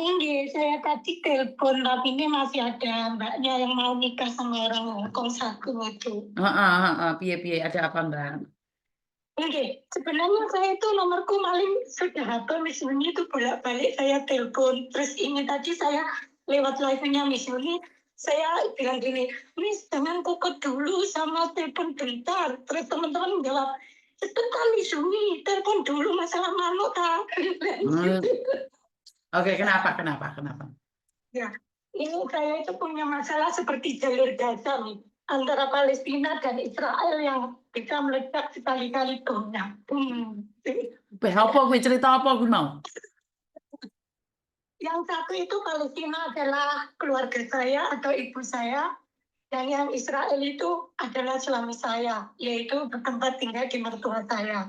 Ini saya tadi telepon, tapi ini masih ada mbaknya yang mau nikah sama orang Hongkong satu itu. Piye ada apa Mbak? Oke, sebenarnya saya itu nomorku maling sudah HP Miss Yuni itu bolak-balik saya telepon. Terus ini tadi saya lewat live-nya Miss Yuni, saya bilang gini, Miss jangan kokot dulu sama telepon bentar. Terus teman-teman jawab, sebentar Miss Yuni, telepon dulu masalah manuk tak. Oke, kenapa? Ya, ini saya itu punya masalah seperti jalur Gaza nih, antara Palestina dan Israel yang bisa meledak sekali-kali bomnya. Apa gue cerita apa gue mau? Yang satu itu Palestina adalah keluarga saya atau ibu saya, dan yang Israel itu adalah suami saya, yaitu bertempat tinggal di mertua saya.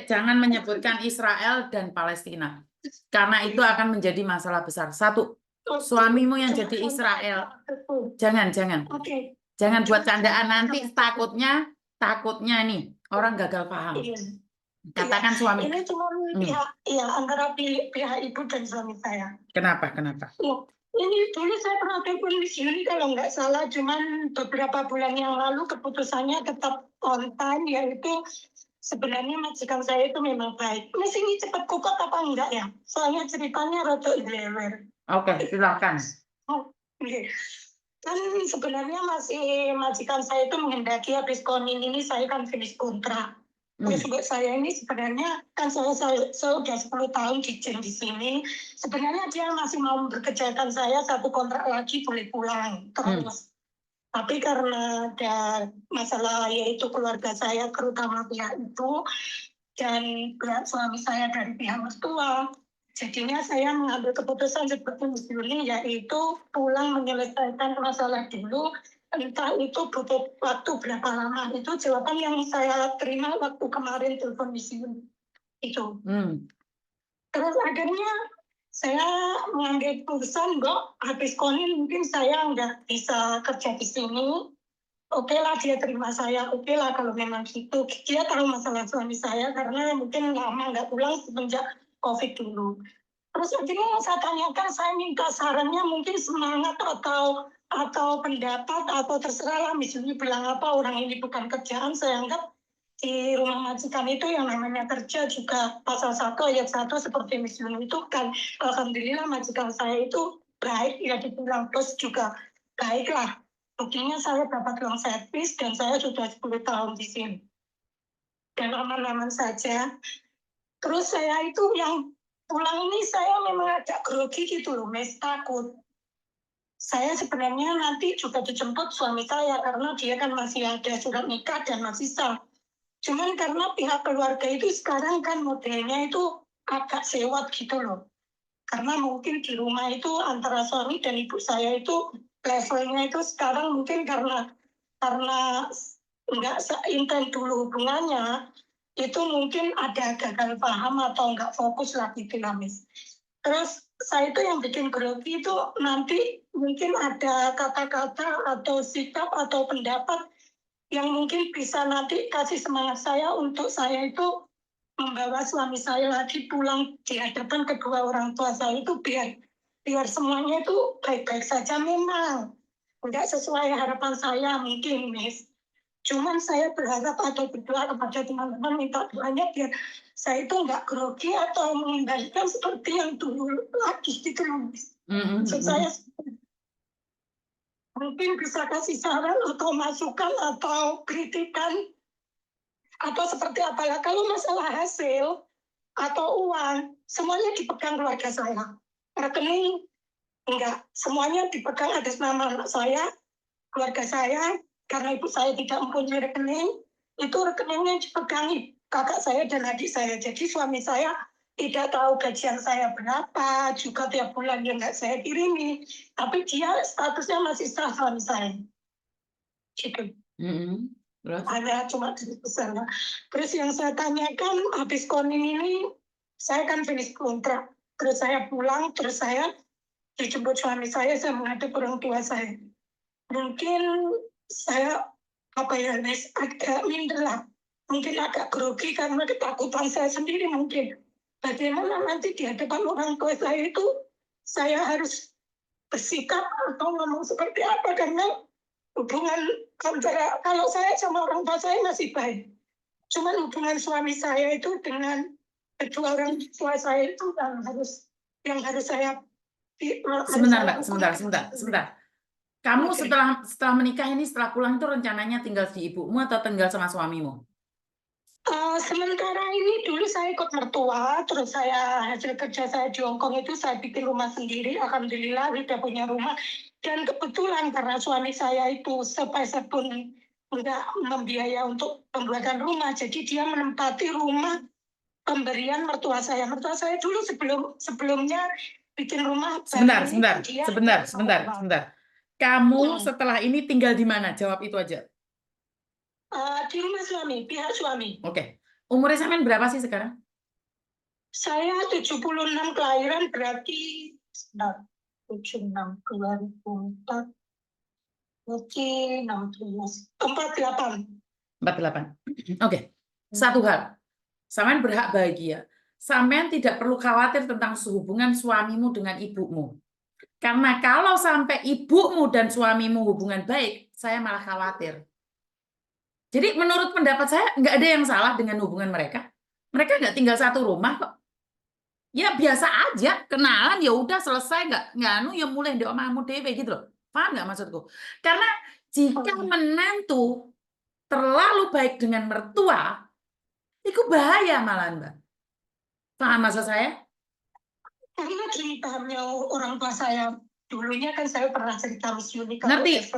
Jangan menyebutkan Israel dan Palestina, karena itu akan menjadi masalah besar. Satu, suamimu yang jadi Israel. Jangan. Oke. Jangan buat candaan, nanti takutnya nih orang gagal paham. Katakan suami. Ini cuma antara pihak ibu dan suami saya. Kenapa? Ini dulu saya pernah telepon Miss Yuni kalau nggak salah, cuman beberapa bulan yang lalu keputusannya tetap on time, yaitu sebenarnya majikan saya itu memang baik. Miss ini cepat kokot apa enggak ya? Soalnya ceritanya rada lewer. Oke, silakan. Kan sebenarnya masih majikan saya itu menghendaki habis konin ini saya kan finish kontrak. Terus buat saya ini sebenarnya kan saya sudah 10 tahun di sini. Sebenarnya dia masih mau bekerjakan saya 1 kontrak lagi boleh pulang terus. Tapi karena ada masalah yaitu keluarga saya terutama pihak itu dan pihak suami saya dari pihak mertua, jadinya saya mengambil keputusan seperti Miss Yuli, yaitu pulang menyelesaikan masalah dulu. Entah itu butuh waktu berapa lama, itu jawaban yang saya terima waktu kemarin telepon Miss Yuli itu. Terus akhirnya saya mengambil keputusan, habis konin mungkin saya nggak bisa kerja di sini. Oke lah dia terima saya, oke lah kalau memang gitu. Dia tahu masalah suami saya karena mungkin lama nggak pulang semenjak COVID dulu. Terus akhirnya yang saya tanyakan, saya minta sarannya mungkin semangat atau pendapat atau terserah lah. Misalnya bilang apa, orang ini bukan kerjaan, saya anggap di rumah majikan itu yang namanya kerja juga pasal 1 ayat 1 seperti Miss Yuni itu kan. Alhamdulillah majikan saya itu baik, ya dibilang bos juga baik lah. Buktinya saya dapat uang servis dan saya sudah 10 tahun di sini. Dan aman-aman saja. Terus saya itu yang pulang ini saya memang agak grogi gitu loh, Mes, takut. Saya sebenarnya nanti juga dijemput suami saya karena dia kan masih ada surat nikah dan masih sah. Cuman karena pihak keluarga itu sekarang kan modelnya itu agak sewot gitu loh. Karena mungkin di rumah itu antara suami dan ibu saya itu levelnya itu sekarang mungkin karena nggak seintens dulu hubungannya, itu mungkin ada gagal paham atau nggak fokus lagi dinamis. Terus saya itu yang bikin grogi itu nanti mungkin ada kata-kata atau sikap atau pendapat yang mungkin bisa nanti kasih semangat saya untuk saya itu membawa suami saya lagi pulang di hadapan kedua orang tua saya itu biar semuanya itu baik-baik saja. Memang nggak sesuai harapan saya mungkin, Miss. Cuman saya berharap atau berdoa kepada teman-teman minta doanya biar saya itu nggak grogi atau mengembalikan seperti yang dulu lagi gitu loh, Miss. Maksud saya mungkin bisa kasih saran atau masukan atau kritikan atau seperti apalah. Kalau masalah hasil atau uang semuanya dipegang keluarga saya. Rekening enggak, semuanya dipegang atas nama anak saya, keluarga saya. Karena ibu saya tidak mempunyai rekening, itu rekeningnya dipegangi kakak saya dan adik saya. Jadi suami saya tidak tahu gajian saya berapa, juga tiap bulan dia nggak saya kirimi. Tapi dia statusnya masih sah suami saya. Gitu. Hanya cuma besar. Terus yang saya tanyakan, habis konin ini, saya kan finish kontrak. Terus saya pulang, terus saya dijemput suami saya menghadap orang tua saya. Mungkin saya agak minder lah, mungkin agak grogi karena ketakutan saya sendiri mungkin. bagaimana nanti di hadapan orang tua saya itu saya harus bersikap atau ngomong seperti apa, karena hubungan antara kalau saya sama orang tua saya masih baik. Cuman hubungan suami saya itu dengan kedua orang tua saya itu yang harus saya Sebentar, Mbak, sebentar. Kamu setelah menikah ini, setelah pulang itu rencananya tinggal di ibumu atau tinggal sama suamimu? Sementara ini dulu saya ikut mertua, terus saya hasil kerja saya di Hongkong itu saya bikin rumah sendiri, alhamdulillah sudah punya rumah. Dan kebetulan karena suami saya itu sepeser pun nggak membiaya untuk pembuatan rumah, jadi dia menempati rumah pemberian mertua saya. Mertua saya dulu sebelumnya bikin rumah. Sebentar. Kamu setelah ini tinggal di mana? Jawab itu aja. Di rumah suami, pihak suami. Oke. Umurnya sampean berapa sih sekarang? Saya 76 kelahiran, berarti 76 2004 berarti 16 48. 48. Oke. Satu hal. Sampean berhak bahagia. Sampean tidak perlu khawatir tentang hubungan suamimu dengan ibumu. Karena kalau sampai ibumu dan suamimu hubungan baik, saya malah khawatir. Jadi menurut pendapat saya, nggak ada yang salah dengan hubungan mereka. Mereka nggak tinggal satu rumah kok. Ya biasa aja, kenalan ya udah selesai, nggak ya mulai di omamu dewe gitu loh. Paham nggak maksudku? Karena jika menantu terlalu baik dengan mertua, itu bahaya malah, Mbak. Paham maksud saya? Karena gini pahamnya orang tua saya, dulunya kan saya pernah cerita Miss Yuni. Ngerti.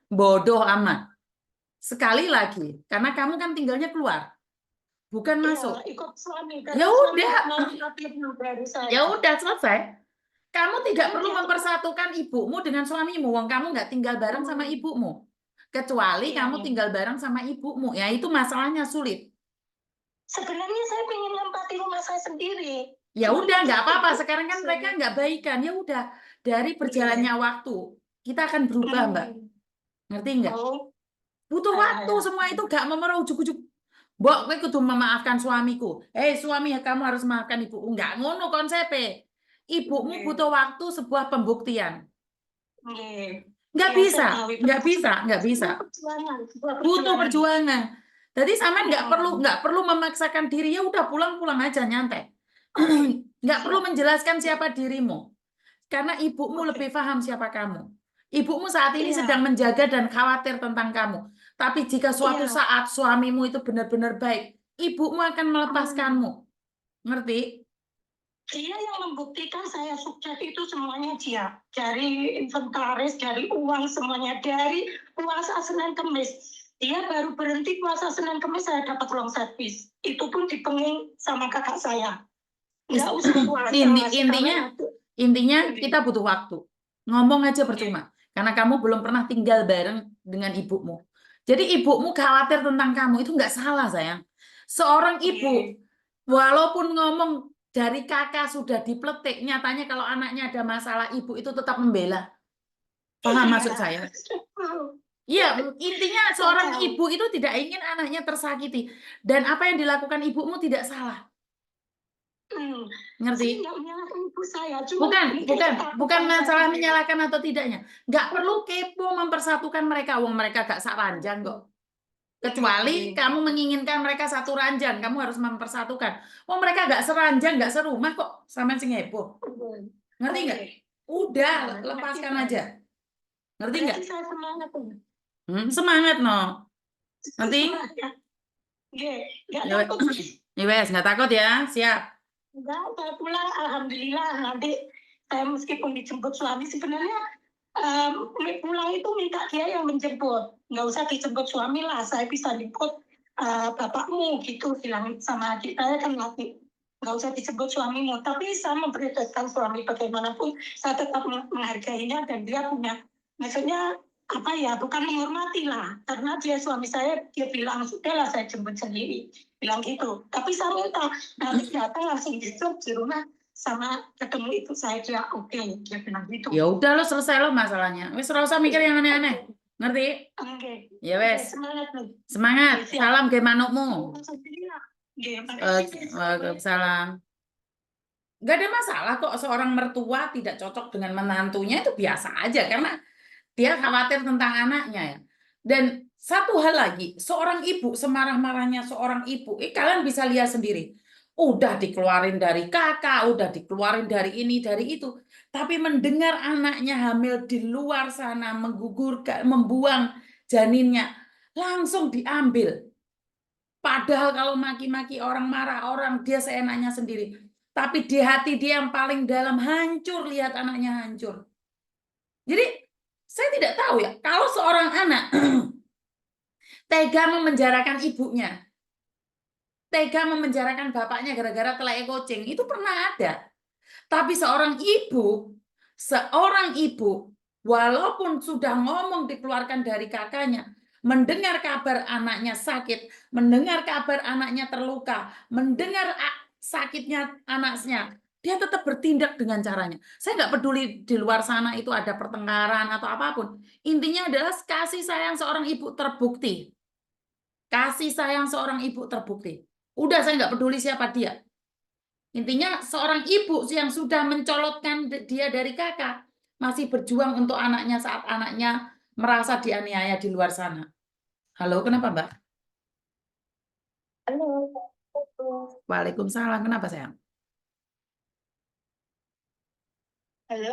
Bodoh amat. Sekali lagi, karena kamu kan tinggalnya keluar, bukan masuk. Ikut suami. Ya udah selesai. Kamu tidak perlu mempersatukan ibumu dengan suamimu. Wong kamu nggak tinggal bareng sama ibumu. Kecuali kamu tinggal bareng sama ibumu. Ya itu masalahnya sulit. Sebenarnya saya pengen nempati rumah saya sendiri. Ya udah nggak apa-apa. Sekarang kan mereka nggak baikan. Ya udah, dari berjalannya waktu kita akan berubah, Mbak. Ngerti nggak? Butuh waktu. Semua itu nggak memerau ujuk-ujuk. Mbok, kowe kudu memaafkan suamiku. Suami, kamu harus memaafkan ibuku. Nggak ngono konsepnya. Ibumu butuh waktu, sebuah pembuktian. Nggak bisa. Butuh perjuangan. Jadi sama nggak perlu memaksakan diri, ya udah pulang aja nyantai. Nggak perlu menjelaskan siapa dirimu, karena ibumu lebih paham siapa kamu. Ibumu saat ini sedang menjaga dan khawatir tentang kamu. Tapi jika suatu saat suamimu itu benar-benar baik, ibumu akan melepaskanmu. Ngerti? Dia yang membuktikan saya sukses itu semuanya dia. Dari inventaris, dari uang semuanya, dari puasa Senin Kemis. Dia baru berhenti puasa Senin Kemis saya dapat uang servis. Itu pun dipenging sama kakak saya. Nggak usah puasa. Intinya kita butuh waktu. Ngomong aja percuma. Karena kamu belum pernah tinggal bareng dengan ibumu. Jadi ibumu khawatir tentang kamu, itu nggak salah, sayang. Seorang ibu, walaupun ngomong dari kakak sudah dipletik, nyatanya kalau anaknya ada masalah, ibu itu tetap membela. Paham maksud saya? Iya, intinya seorang ibu itu tidak ingin anaknya tersakiti. Dan apa yang dilakukan ibumu tidak salah. Ngerti? Bukan masalah menyalahkan atau tidaknya. Nggak perlu kepo mempersatukan mereka. Wong mereka gak sak ranjang kok. Kecuali kamu menginginkan mereka satu ranjang, kamu harus mempersatukan. Wong mereka gak seranjang, gak serumah kok. Sama sing heboh. Ngerti nggak? Udah, lepaskan aja. Ngerti nggak? Semangat no. Nanti? Ya wes, nggak takut ya, siap. Enggak, saya pulang, alhamdulillah. Nanti saya meskipun dijemput suami, sebenarnya pulang itu minta dia yang menjemput. Nggak usah dijemput suami lah, saya bisa jemput bapakmu gitu, bilang sama adik saya kan nanti. Nggak usah dijemput suamimu, tapi saya memprioritaskan suami bagaimanapun, saya tetap menghargainya dan dia punya, maksudnya apa ya, bukan menghormati lah, karena dia suami saya, dia bilang sudahlah saya jemput sendiri, bilang gitu. Tapi saya minta nanti datang langsung dijemput di rumah sama ketemu itu saya kira oke, dia bilang gitu. Ya udah lo selesai lo masalahnya, wes ora usah mikir yang aneh-aneh, ngerti? Oke. Ya wes. Semangat nih. Semangat. Salam ke manukmu. Iya, makasih. Waalaikumsalam. Nggak ada masalah kok seorang mertua tidak cocok dengan menantunya, itu biasa aja karena dia khawatir tentang anaknya ya. Dan satu hal lagi, seorang ibu, semarah-marahnya seorang ibu, kalian bisa lihat sendiri. Udah dikeluarin dari kakak, udah dikeluarin dari ini, dari itu. Tapi mendengar anaknya hamil di luar sana, menggugurkan, membuang janinnya, langsung diambil. Padahal kalau maki-maki orang, marah orang, dia seenaknya sendiri. Tapi di hati dia yang paling dalam hancur, lihat anaknya hancur. Jadi saya tidak tahu ya, kalau seorang anak tega memenjarakan ibunya, tega memenjarakan bapaknya gara-gara telai kucing, itu pernah ada. Tapi seorang ibu, walaupun sudah ngomong dikeluarkan dari kakaknya, mendengar kabar anaknya sakit, mendengar kabar anaknya terluka, mendengar sakitnya anaknya, dia tetap bertindak dengan caranya. Saya nggak peduli di luar sana itu ada pertengkaran atau apapun. Intinya adalah kasih sayang seorang ibu terbukti. Kasih sayang seorang ibu terbukti. Udah, saya nggak peduli siapa dia. Intinya seorang ibu yang sudah mencolotkan dia dari kakak, masih berjuang untuk anaknya saat anaknya merasa dianiaya di luar sana. Halo, kenapa Mbak? Halo. Waalaikumsalam, kenapa sayang? Halo.